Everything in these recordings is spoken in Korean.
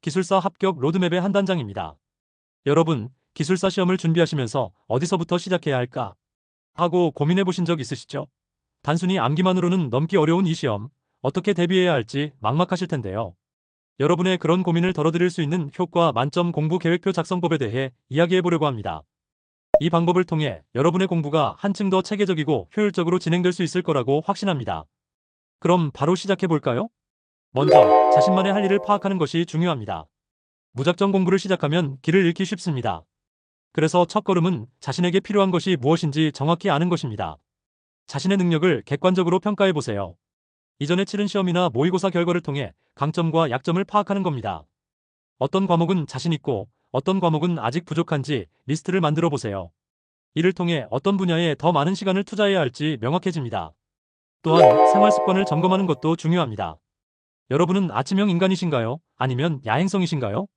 기술사 합격 로드맵의 한 단장입니다. 여러분, 기술사 시험을 준비하시면서 어디서부터 시작해야 할까 하고 고민해 보신 적 있으시죠? 단순히 암기만으로는 넘기 어려운 이 시험, 어떻게 대비해야 할지 막막하실 텐데요. 여러분의 그런 고민을 덜어드릴 수 있는 효과 만점 공부 계획표 작성법에 대해 이야기해 보려고 합니다. 이 방법을 통해 여러분의 공부가 한층 더 체계적이고 효율적으로 진행될 수 있을 거라고 확신합니다. 그럼 바로 시작해 볼까요? 먼저 자신만의 할 일을 파악하는 것이 중요합니다. 무작정 공부를 시작하면 길을 잃기 쉽습니다. 그래서 첫걸음은 자신에게 필요한 것이 무엇인지 정확히 아는 것입니다. 자신의 능력을 객관적으로 평가해 보세요. 이전에 치른 시험이나 모의고사 결과를 통해 강점과 약점을 파악하는 겁니다. 어떤 과목은 자신 있고 어떤 과목은 아직 부족한지 리스트를 만들어 보세요. 이를 통해 어떤 분야에 더 많은 시간을 투자해야 할지 명확해집니다. 또한 생활 습관을 점검하는 것도 중요합니다. 여러분은 아침형 인간이신가요? 아니면 야행성이신가요?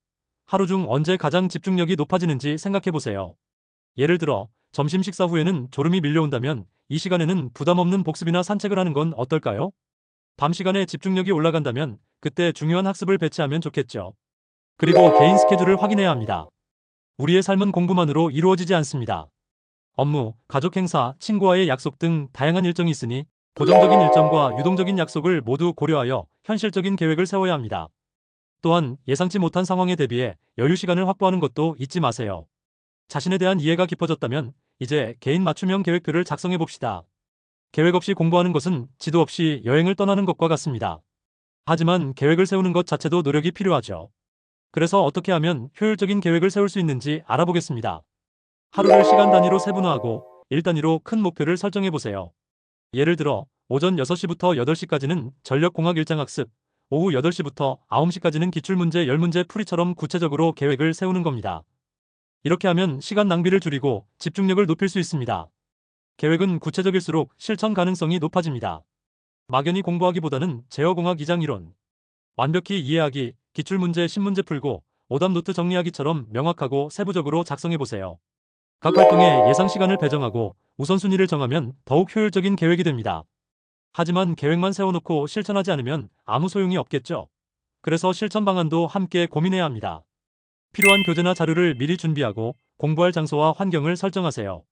하루 중 언제 가장 집중력이 높아지는지 생각해 보세요. 예를 들어 점심 식사 후에는 졸음이 밀려온다면 이 시간에는 부담 없는 복습이나 산책을 하는 건 어떨까요? 밤 시간에 집중력이 올라간다면 그때 중요한 학습을 배치하면 좋겠죠. 그리고 개인 스케줄을 확인해야 합니다. 우리의 삶은 공부만으로 이루어지지 않습니다. 업무, 가족 행사, 친구와의 약속 등 다양한 일정이 있으니 고정적인 일정과 유동적인 약속을 모두 고려하여 현실적인 계획을 세워야 합니다. 또한 예상치 못한 상황에 대비해 여유 시간을 확보하는 것도 잊지 마세요. 자신에 대한 이해가 깊어졌다면 이제 개인 맞춤형 계획표를 작성해 봅시다. 계획 없이 공부하는 것은 지도 없이 여행을 떠나는 것과 같습니다. 하지만 계획을 세우는 것 자체도 노력이 필요하죠. 그래서 어떻게 하면 효율적인 계획을 세울 수 있는지 알아보겠습니다. 하루를 시간 단위로 세분화하고 일 단위로 큰 목표를 설정해 보세요. 예를 들어 오전 6시부터 8시까지는 전력공학 일장학습, 오후 8시부터 9시까지는 기출문제 10문제 풀이처럼 구체적으로 계획을 세우는 겁니다. 이렇게 하면 시간 낭비를 줄이고 집중력을 높일 수 있습니다. 계획은 구체적일수록 실천 가능성이 높아집니다. 막연히 공부하기보다는 제어공학 2장 이론, 완벽히 이해하기, 기출문제 10문제 풀고 오답 노트 정리하기처럼 명확하고 세부적으로 작성해 보세요. 각 활동에 예상 시간을 배정하고 우선순위를 정하면 더욱 효율적인 계획이 됩니다. 하지만 계획만 세워놓고 실천하지 않으면 아무 소용이 없겠죠. 그래서 실천 방안도 함께 고민해야 합니다. 필요한 교재나 자료를 미리 준비하고 공부할 장소와 환경을 설정하세요.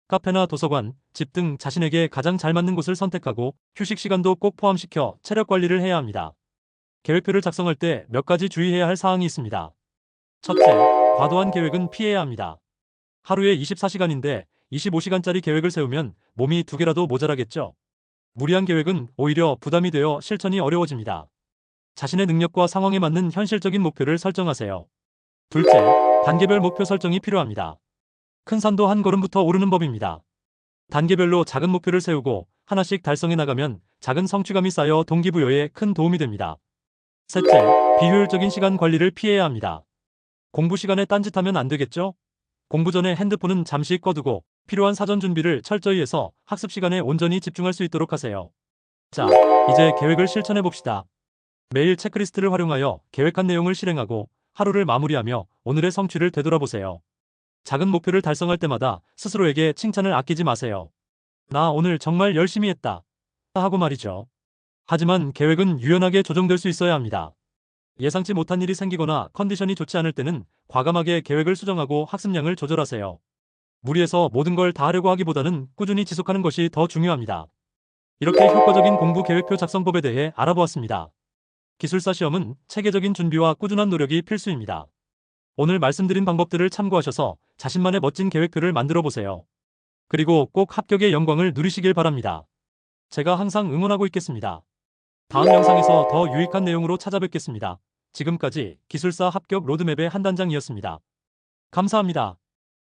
카페나 도서관, 집 등 자신에게 가장 잘 맞는 곳을 선택하고 휴식 시간도 꼭 포함시켜 체력 관리를 해야 합니다. 계획표를 작성할 때 몇 가지 주의해야 할 사항이 있습니다. 첫째, 과도한 계획은 피해야 합니다. 하루에 24시간인데 25시간짜리 계획을 세우면 몸이 2개라도 모자라겠죠. 무리한 계획은 오히려 부담이 되어 실천이 어려워집니다. 자신의 능력과 상황에 맞는 현실적인 목표를 설정하세요. 둘째, 단계별 목표 설정이 필요합니다. 큰 산도 한 걸음부터 오르는 법입니다. 단계별로 작은 목표를 세우고 하나씩 달성해 나가면 작은 성취감이 쌓여 동기부여에 큰 도움이 됩니다. 셋째, 비효율적인 시간 관리를 피해야 합니다. 공부 시간에 딴짓하면 안 되겠죠? 공부 전에 핸드폰은 잠시 꺼두고 필요한 사전 준비를 철저히 해서 학습 시간에 온전히 집중할 수 있도록 하세요. 자, 이제 계획을 실천해 봅시다. 매일 체크리스트를 활용하여 계획한 내용을 실행하고 하루를 마무리하며 오늘의 성취를 되돌아보세요. 작은 목표를 달성할 때마다 스스로에게 칭찬을 아끼지 마세요. 나 오늘 정말 열심히 했다. 하고 말이죠. 하지만 계획은 유연하게 조정될 수 있어야 합니다. 예상치 못한 일이 생기거나 컨디션이 좋지 않을 때는 과감하게 계획을 수정하고 학습량을 조절하세요. 무리해서 모든 걸 다 하려고 하기보다는 꾸준히 지속하는 것이 더 중요합니다. 이렇게 효과적인 공부 계획표 작성법에 대해 알아보았습니다. 기술사 시험은 체계적인 준비와 꾸준한 노력이 필수입니다. 오늘 말씀드린 방법들을 참고하셔서 자신만의 멋진 계획표를 만들어 보세요. 그리고 꼭 합격의 영광을 누리시길 바랍니다. 제가 항상 응원하고 있겠습니다. 다음 영상에서 더 유익한 내용으로 찾아뵙겠습니다. 지금까지 기술사 합격 로드맵의 한 단장이었습니다. 감사합니다.